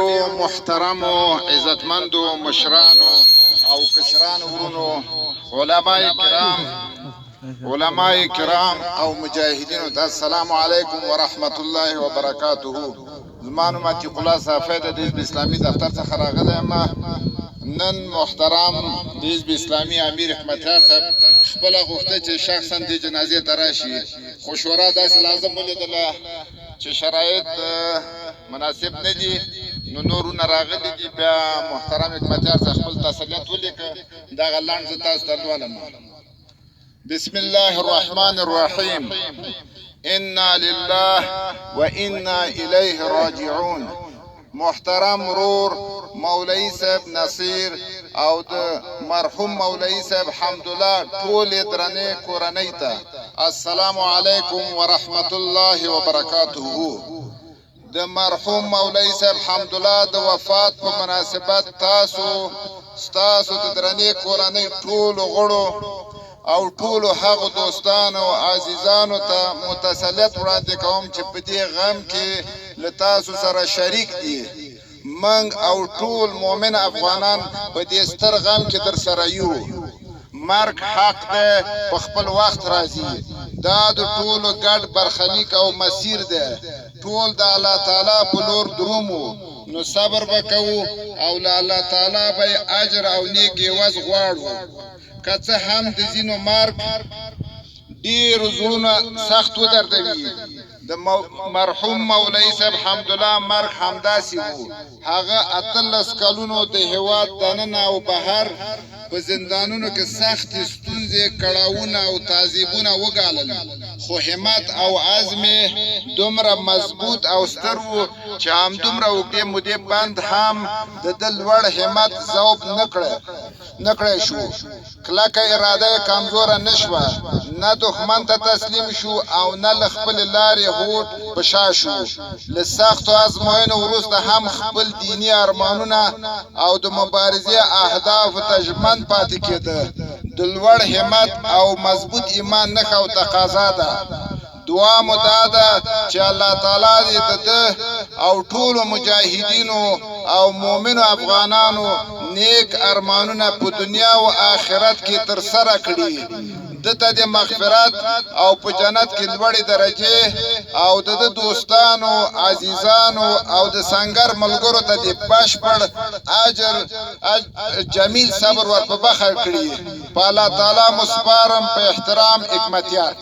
محترم و عزتمند و مشران او کشران ورونو علماء کرام او مجاهدین ته السلام علیکم ورحمت الله وبرکاته. زمانو ماتی خلاصه فایده د اسلامي دفتر څخه راغلی ما نن محترم د حزب اسلامي امیر احمدیار صاحب خپل غوښته چې شخصا د جنازې ته راشي، خو شورا داسې لازم ولیدله چې شرایط مناسب نه دي، نو نورونه راغلي دي. بیا محترم احمدیار صاحب خپل تسلیت ولیکه، دغه لنډ زه تاسو ته لولم. بسم الله الرحمن الرحیم. انا لله و انا الیه راجعون. محترم رور مولوی صاحب نصیر او د مرحوم مولوی صاحب حمدالله ټول درنې کورنۍ ته السلام علیکم ورحمت الله وبرکاته. د مرحوم مولوی صاحب حمدالله د وفات په مناسبت ستاسو د درنې کورنۍ ټولو غړو او ټولو هغو دوستانو او عزیزانو ته متسلیت وړاندې کوم چې په دې غم کې له تاسو سره شریک دي. منګ او ټول مؤمن افغانان په دې ستر غم کې در سره یو. مرګ حق دی، په خپل وخت راځي. دا د ټولو ګډ برخلیک او مسیر دی. ټول د الله تعالی په لور درومو، نو صبر وکړو او له الله تعالی به اجر او نیک عوض غواړو. که څه هم د ځینو مرګ ډېرو زړونه سخت ودردوي. د مرحوم مولوی صاحب حمدالله مرګ همداسې و. هغه 18 کلونو د هېواد دننه او بهر په زندانونو کې سختې ستونزې، کړاوونه او تعذیبونه وګالل، خو همت او عزم دومره مضبوط او ستر و چې همدومره اوږدې مودې بند هم د ده لوړ همت ذوب نه کړی شو. کلکه اراده یې کمزوره نه شوه، نه دښمن ته تسلیم شو او نه له خپلې لارې هوډ په شا شو. له سختو ازموینو وروسته هم خپل دیني ارمانونه او د مبارزې اهدافو ته ژمن پاتې کېده. د لوړ همت او مضبوط ایمان نښه او تقاضا ده. دعا مو دا ده چې الله تعالی دې د ده او ټولو مجاهدینو او مؤمنو افغانانو نیک ارمانونه په دنیا او آخرت کې ترسره کړي. دته د مغفرت او په جنت کې لوړې درجې او د دوستانو، عزیزانو او د سنگر ملګرو ته د بشپړ اجر جمیل صبر ور په بخښه کړي. په الله تعالی مو سپارم. په احترام، حکمتیار.